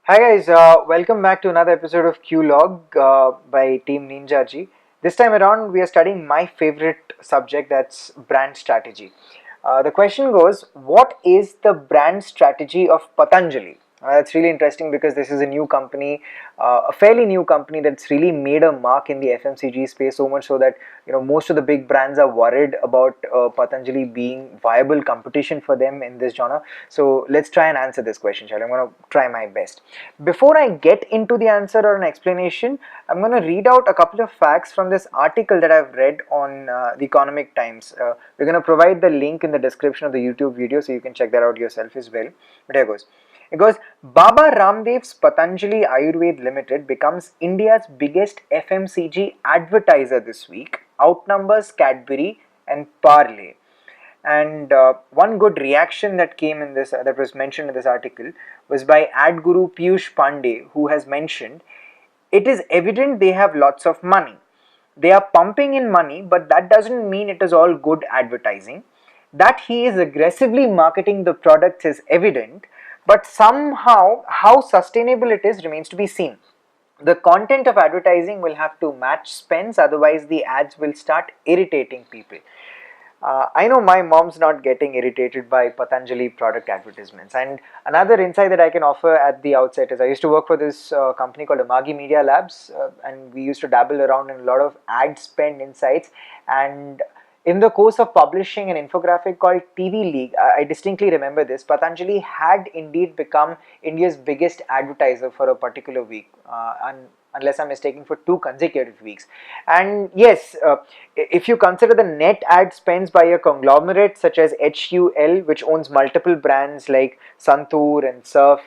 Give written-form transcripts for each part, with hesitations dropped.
Hi guys, welcome back to another episode of QLOG by Team Ninjaji. This time around, we are studying my favorite subject, that's brand strategy. The question goes, what is the brand strategy of Patanjali? That's really interesting because this is a new company, a fairly new company that's really made a mark in the FMCG space, so much so that most of the big brands are worried about Patanjali being viable competition for them in this genre. So let's try and answer this question, shall we? I'm going to try my best. Before I get into the answer or an explanation, I'm going to read out a couple of facts from this article that I've read on the Economic Times. We're going to provide the link in the description of the YouTube video so you can check that out yourself as well. But here goes. It goes, Baba Ramdev's Patanjali Ayurved Limited becomes India's biggest FMCG advertiser this week, outnumbers Cadbury and Parle. And one good reaction that came in this, that was mentioned in this article, was by ad guru Piyush Pandey, who has mentioned, it is evident they have lots of money. They are pumping in money, but that doesn't mean it is all good advertising. That he is aggressively marketing the products is evident, but somehow how sustainable it is remains to be seen. The content of advertising will have to match spends, otherwise the ads will start irritating people. I know my mom's not getting irritated by Patanjali product advertisements. And another insight that I can offer at the outset is I used to work for this company called Amagi Media Labs, and we used to dabble around in a lot of ad spend insights. And in the course of publishing an infographic called TV League, I distinctly remember this. Patanjali had indeed become India's biggest advertiser for a particular week, unless I'm mistaken, for 2 consecutive weeks. And yes, if you consider the net ad spends by a conglomerate such as HUL, which owns multiple brands like Santur and Surf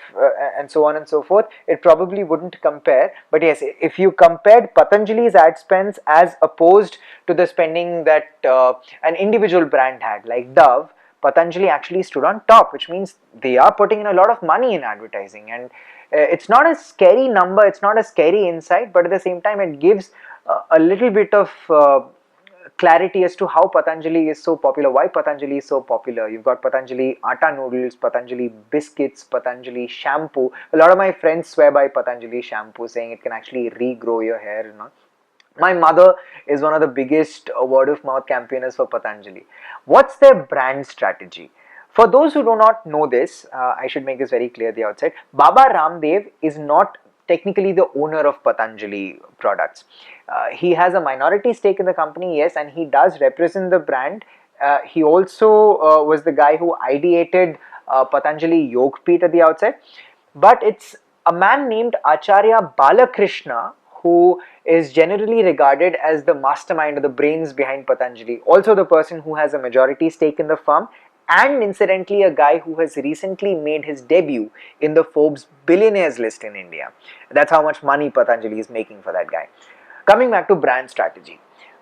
and so on and so forth, it probably wouldn't compare. But yes, if you compared Patanjali's ad spends as opposed to the spending that an individual brand had, like Dove, Patanjali actually stood on top, which means they are putting in a lot of money in advertising. And it's not a scary number, it's not a scary insight, but at the same time it gives a little bit of clarity as to how Patanjali is so popular, why Patanjali is so popular. You've got Patanjali atta noodles, Patanjali biscuits, Patanjali shampoo. A lot of my friends swear by Patanjali shampoo, saying it can actually regrow your hair. My mother is one of the biggest word of mouth campaigners for Patanjali. What's their brand strategy? For those who do not know this, I should make this very clear at the outset. Baba Ramdev is not technically the owner of Patanjali products. He has a minority stake in the company, yes, and he does represent the brand. He also was the guy who ideated Patanjali Yogpeeth at the outset. But it's a man named Acharya Balakrishna who is generally regarded as the mastermind or the brains behind Patanjali. Also the person who has a majority stake in the firm, and incidentally a guy who has recently made his debut in the Forbes billionaires list in India. That's how much money Patanjali is making for that guy. Coming back to brand strategy.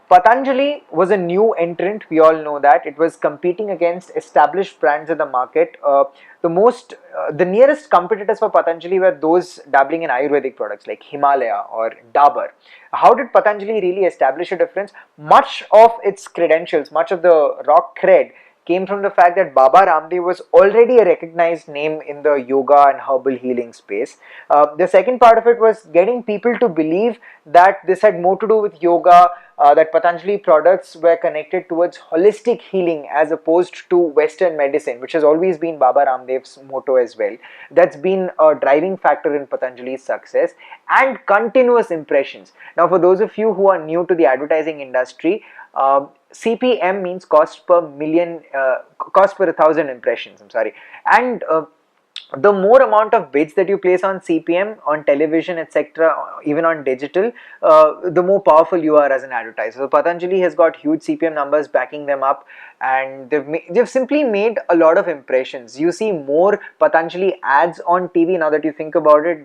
Patanjali was a new entrant, we all know that. It was competing against established brands in the market. The nearest competitors for Patanjali were those dabbling in Ayurvedic products like Himalaya or Dabur. How did Patanjali really establish a difference? Much of its credentials, much of the rock cred came from the fact that Baba Ramdev was already a recognized name in the yoga and herbal healing space. The second part of it was getting people to believe that this had more to do with yoga, that Patanjali products were connected towards holistic healing as opposed to Western medicine, which has always been Baba Ramdev's motto as well. That's been a driving factor in Patanjali's success, and continuous impressions. Now, for those of you who are new to the advertising industry, CPM means cost per 1,000 impressions. And the more amount of bids that you place on CPM, on television, etc., even on digital, the more powerful you are as an advertiser. So Patanjali has got huge CPM numbers backing them up, and they've simply made a lot of impressions. You see more Patanjali ads on TV now that you think about it,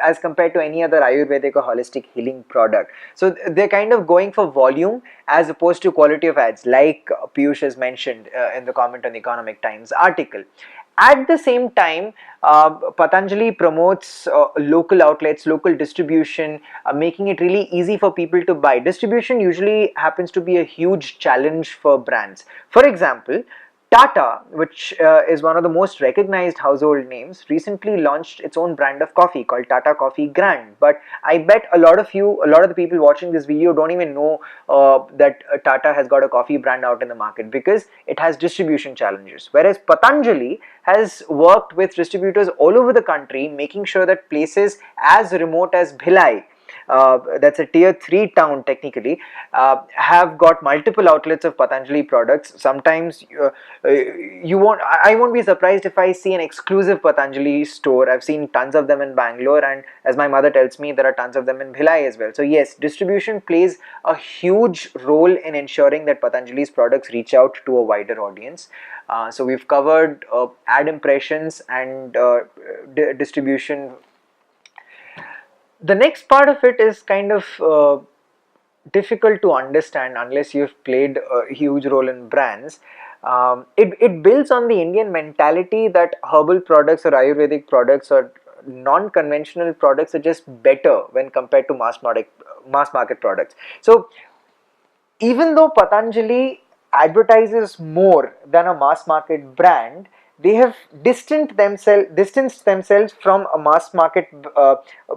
as compared to any other Ayurvedic or holistic healing product. So they're kind of going for volume as opposed to quality of ads, like Piyush has mentioned in the comment on the Economic Times article. At the same time, Patanjali promotes local outlets, local distribution, making it really easy for people to buy. Distribution usually happens to be a huge challenge for brands. For example, Tata, which is one of the most recognized household names, recently launched its own brand of coffee called Tata Coffee Grand. But I bet a lot of the people watching this video don't even know that Tata has got a coffee brand out in the market because it has distribution challenges. Whereas Patanjali has worked with distributors all over the country, making sure that places as remote as Bhilai, that's a tier 3 town technically, have got multiple outlets of Patanjali products. Sometimes I won't be surprised if I see an exclusive Patanjali store. I've seen tons of them in Bangalore, and as my mother tells me, there are tons of them in Bhilai as well. So yes, distribution plays a huge role in ensuring that Patanjali's products reach out to a wider audience. So we've covered ad impressions and distribution. The next part of it is kind of difficult to understand unless you've played a huge role in brands. It builds on the Indian mentality that herbal products or Ayurvedic products or non-conventional products are just better when compared to mass market products. So even though Patanjali advertises more than a mass market brand, they have distanced themselves from a mass market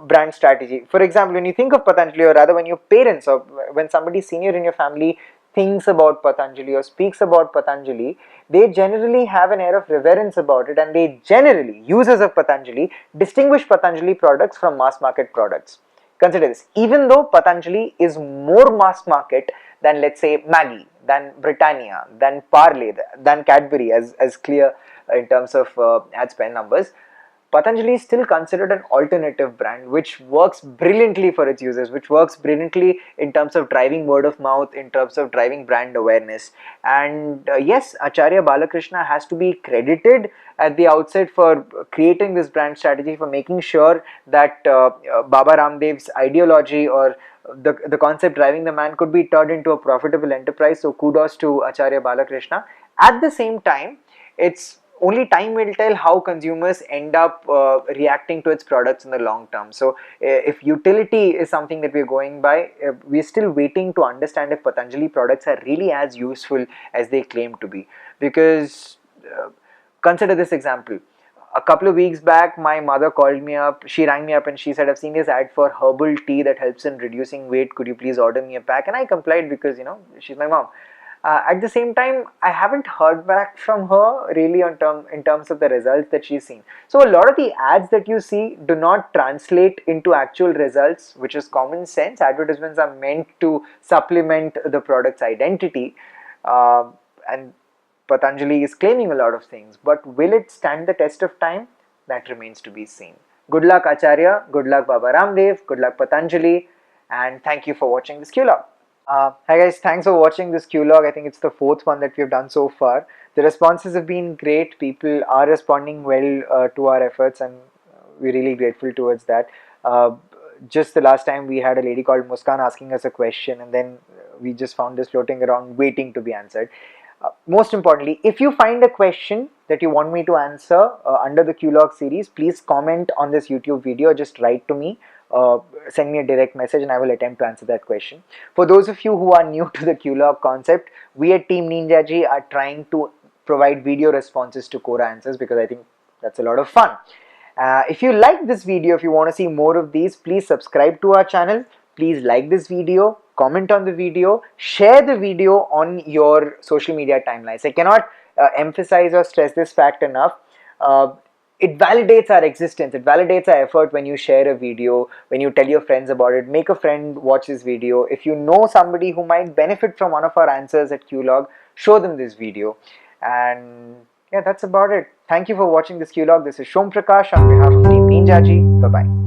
brand strategy. For example, when you think of Patanjali, or rather when your parents or when somebody senior in your family thinks about Patanjali or speaks about Patanjali, they generally have an air of reverence about it, and they generally, users of Patanjali, distinguish Patanjali products from mass market products. Consider this, even though Patanjali is more mass market than, let's say, Maggi, than Britannia, than Parle, than Cadbury, as clear in terms of ad spend numbers, Patanjali is still considered an alternative brand which works brilliantly for its users, which works brilliantly in terms of driving word of mouth, in terms of driving brand awareness. And yes, Acharya Balakrishna has to be credited at the outset for creating this brand strategy, for making sure that Baba Ramdev's ideology or the concept driving the man could be turned into a profitable enterprise. So kudos to Acharya Balakrishna. At the same time, it's only time will tell how consumers end up reacting to its products in the long term. So if utility is something that we're going by, we're still waiting to understand if Patanjali products are really as useful as they claim to be. Because consider this example. A couple of weeks back, my mother called me up. She rang me up and she said, I've seen this ad for herbal tea that helps in reducing weight. Could you please order me a pack? And I complied because, she's my mom. At the same time, I haven't heard back from her really in terms of the results that she's seen. So a lot of the ads that you see do not translate into actual results, which is common sense. Advertisements are meant to supplement the product's identity, and Patanjali is claiming a lot of things, but will it stand the test of time? That remains to be seen. Good luck Acharya, good luck Baba Ramdev, good luck Patanjali, and thank you for watching this QLOG. Hi guys, thanks for watching this QLOG. I think it's the 4th one that we've done so far. The responses have been great. People are responding well to our efforts, and we're really grateful towards that. Just the last time we had a lady called Muskan asking us a question, and then we just found this floating around waiting to be answered. Most importantly, if you find a question that you want me to answer under the QLOG series, please comment on this YouTube video. Just write to me. Send me a direct message and I will attempt to answer that question. For those of you who are new to the QLOG concept, we at Team Ninjaji are trying to provide video responses to Quora answers because I think that's a lot of fun. If you like this video, if you want to see more of these, please subscribe to our channel. Please like this video, comment on the video, share the video on your social media timelines. I cannot emphasize or stress this fact enough. It validates our existence, it validates our effort when you share a video, when you tell your friends about it. Make a friend watch this video. If you know somebody who might benefit from one of our answers at QLOG, show them this video. And yeah, that's about it. Thank you for watching this QLOG. This is Shomprakash on behalf of Team Ninjaji. Bye-bye.